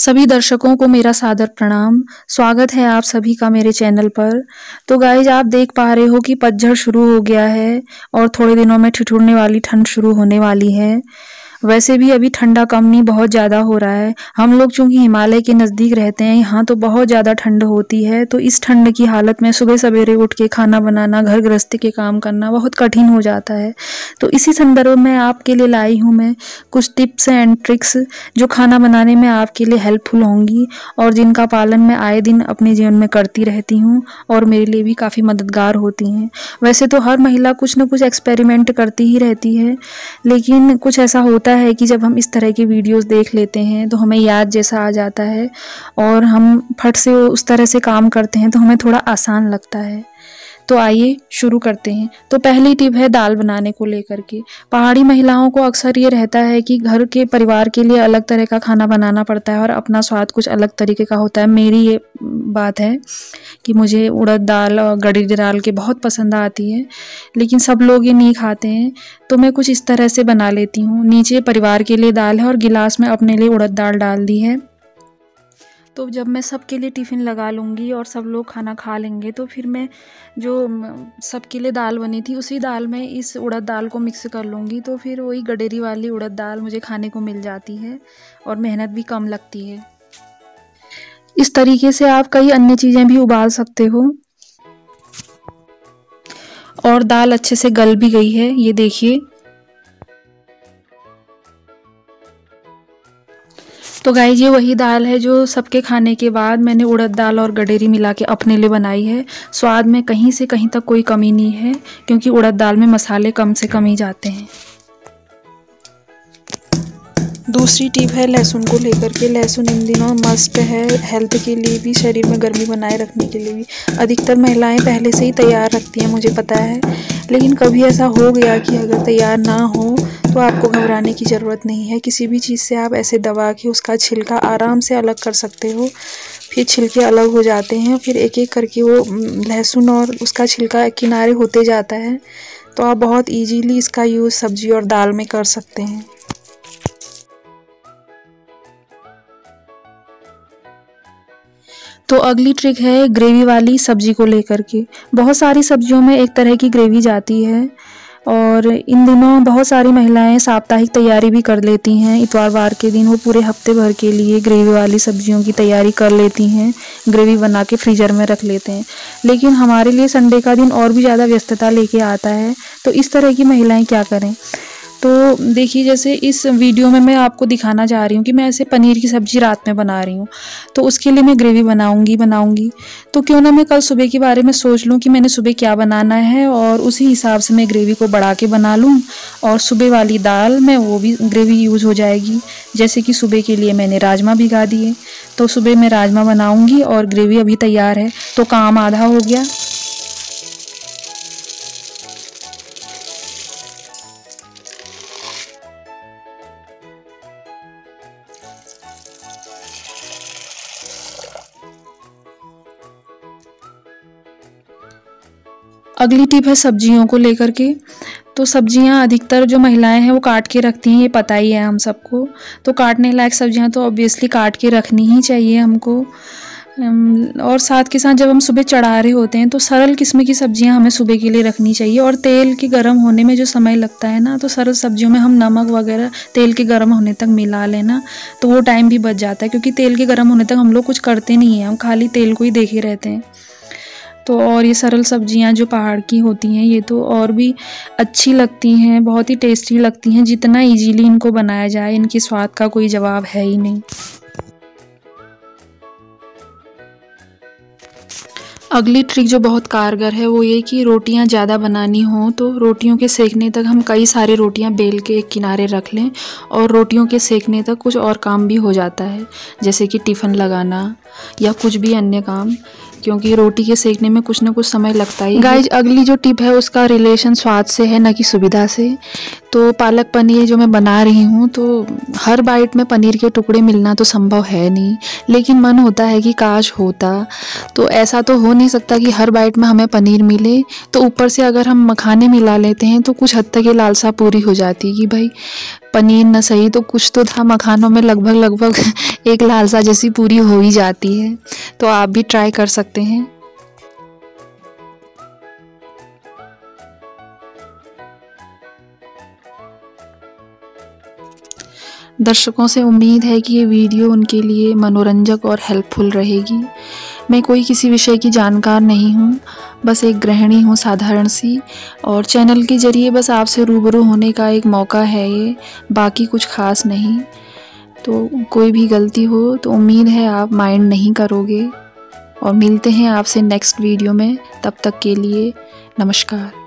सभी दर्शकों को मेरा सादर प्रणाम। स्वागत है आप सभी का मेरे चैनल पर। तो गाइज, आप देख पा रहे हो कि पतझड़ शुरू हो गया है और थोड़े दिनों में ठिठुरने वाली ठंड शुरू होने वाली है। वैसे भी अभी ठंडा कम नहीं, बहुत ज़्यादा हो रहा है। हम लोग चूंकि हिमालय के नज़दीक रहते हैं, यहाँ तो बहुत ज़्यादा ठंड होती है। तो इस ठंड की हालत में सुबह सवेरे उठ के खाना बनाना, घर गृहस्थी के काम करना बहुत कठिन हो जाता है। तो इसी संदर्भ में आपके लिए लाई हूँ मैं कुछ टिप्स एंड ट्रिक्स जो खाना बनाने में आपके लिए हेल्पफुल होंगी और जिनका पालन मैं आए दिन अपने जीवन में करती रहती हूँ और मेरे लिए भी काफ़ी मददगार होती हैं। वैसे तो हर महिला कुछ न कुछ एक्सपेरिमेंट करती ही रहती है, लेकिन कुछ ऐसा होता है कि जब हम इस तरह की वीडियोस देख लेते हैं तो हमें याद जैसा आ जाता है और हम फट से उस तरह से काम करते हैं तो हमें थोड़ा आसान लगता है। तो आइए शुरू करते हैं। तो पहली टिप है दाल बनाने को लेकर के। पहाड़ी महिलाओं को अक्सर ये रहता है कि घर के परिवार के लिए अलग तरह का खाना बनाना पड़ता है और अपना स्वाद कुछ अलग तरीके का होता है। मेरी ये बात है कि मुझे उड़द दाल और गड़ी दाल के बहुत पसंद आती है, लेकिन सब लोग ये नहीं खाते हैं। तो मैं कुछ इस तरह से बना लेती हूँ। नीचे परिवार के लिए दाल है और गिलास में अपने लिए उड़द दाल डाल दी है। तो जब मैं सबके लिए टिफ़िन लगा लूँगी और सब लोग खाना खा लेंगे तो फिर मैं जो सबके लिए दाल बनी थी उसी दाल में इस उड़द दाल को मिक्स कर लूँगी। तो फिर वही गडेरी वाली उड़द दाल मुझे खाने को मिल जाती है और मेहनत भी कम लगती है। इस तरीके से आप कई अन्य चीज़ें भी उबाल सकते हो। और दाल अच्छे से गल भी गई है, ये देखिए। तो गाइस, ये वही दाल है जो सबके खाने के बाद मैंने उड़द दाल और गडेरी मिला के अपने लिए बनाई है। स्वाद में कहीं से कहीं तक कोई कमी नहीं है, क्योंकि उड़द दाल में मसाले कम से कम ही जाते हैं। दूसरी टिप है लहसुन को लेकर के। लहसुन इन दिनों मस्ट है, हेल्थ के लिए भी, शरीर में गर्मी बनाए रखने के लिए भी। अधिकतर महिलाएं पहले से ही तैयार रखती हैं, मुझे पता है, लेकिन कभी ऐसा हो गया कि अगर तैयार ना हो तो आपको घबराने की ज़रूरत नहीं है। किसी भी चीज़ से आप ऐसे दबा के उसका छिलका आराम से अलग कर सकते हो। फिर छिलके अलग हो जाते हैं, फिर एक एक करके वो लहसुन और उसका छिलका किनारे होते जाता है। तो आप बहुत ईजीली इसका यूज़ सब्जी और दाल में कर सकते हैं। तो अगली ट्रिक है ग्रेवी वाली सब्जी को लेकर के। बहुत सारी सब्जियों में एक तरह की ग्रेवी जाती है और इन दिनों बहुत सारी महिलाएं साप्ताहिक तैयारी भी कर लेती हैं। इतवार के दिन वो पूरे हफ्ते भर के लिए ग्रेवी वाली सब्जियों की तैयारी कर लेती हैं, ग्रेवी बना के फ्रीजर में रख लेते हैं। लेकिन हमारे लिए संडे का दिन और भी ज़्यादा व्यस्तता लेके आता है। तो इस तरह की महिलाएं क्या करें? तो देखिए, जैसे इस वीडियो में मैं आपको दिखाना चाह रही हूँ कि मैं ऐसे पनीर की सब्ज़ी रात में बना रही हूँ, तो उसके लिए मैं ग्रेवी बनाऊँगी। तो क्यों ना मैं कल सुबह के बारे में सोच लूँ कि मैंने सुबह क्या बनाना है और उसी हिसाब से मैं ग्रेवी को बढ़ा के बना लूँ और सुबह वाली दाल में वो भी ग्रेवी यूज़ हो जाएगी। जैसे कि सुबह के लिए मैंने राजमा भिगा दिए, तो सुबह मैं राजमा बनाऊँगी और ग्रेवी अभी तैयार है, तो काम आधा हो गया। अगली टिप है सब्जियों को लेकर के। तो सब्जियां अधिकतर जो महिलाएं हैं वो काट के रखती हैं, ये पता ही है हम सबको। तो काटने लायक सब्जियां तो ऑब्वियसली काट के रखनी ही चाहिए हमको। और साथ के साथ जब हम सुबह चढ़ा रहे होते हैं तो सरल किस्म की सब्जियां हमें सुबह के लिए रखनी चाहिए। और तेल के गर्म होने में जो समय लगता है ना, तो सरल सब्जियों में हम नमक वगैरह तेल के गर्म होने तक मिला लेना, तो वो टाइम भी बच जाता है। क्योंकि तेल के गर्म होने तक हम लोग कुछ करते नहीं हैं, हम खाली तेल को ही देखे रहते हैं। तो और ये सरल सब्जियां जो पहाड़ की होती हैं ये तो और भी अच्छी लगती हैं, बहुत ही टेस्टी लगती हैं। जितना इजीली इनको बनाया जाए, इनके स्वाद का कोई जवाब है ही नहीं। अगली ट्रिक जो बहुत कारगर है वो ये कि रोटियां ज़्यादा बनानी हो तो रोटियों के सेकने तक हम कई सारे रोटियां बेल के एक किनारे रख लें और रोटियों के सेकने तक कुछ और काम भी हो जाता है, जैसे कि टिफ़िन लगाना या कुछ भी अन्य काम, क्योंकि रोटी के सेकने में कुछ ना कुछ समय लगता ही है। गाइज, अगली जो टिप है उसका रिलेशन स्वाद से है, न कि सुविधा से। तो पालक पनीर जो मैं बना रही हूँ, तो हर बाइट में पनीर के टुकड़े मिलना तो संभव है नहीं, लेकिन मन होता है कि काश होता। तो ऐसा तो हो नहीं सकता कि हर बाइट में हमें पनीर मिले, तो ऊपर से अगर हम मखाने मिला लेते हैं तो कुछ हद तक ये लालसा पूरी हो जाती है कि भाई पनीर न सही तो कुछ तो था, मखानों में लगभग एक लालसा जैसी पूरी हो ही जाती है। तो आप भी ट्राई कर सकते हैं। दर्शकों से उम्मीद है कि ये वीडियो उनके लिए मनोरंजक और हेल्पफुल रहेगी। मैं कोई किसी विषय की जानकार नहीं हूँ, बस एक गृहिणी हूँ साधारण सी, और चैनल के ज़रिए बस आपसे रूबरू होने का एक मौका है ये, बाकी कुछ खास नहीं। तो कोई भी गलती हो तो उम्मीद है आप माइंड नहीं करोगे, और मिलते हैं आपसे नेक्स्ट वीडियो में। तब तक के लिए नमस्कार।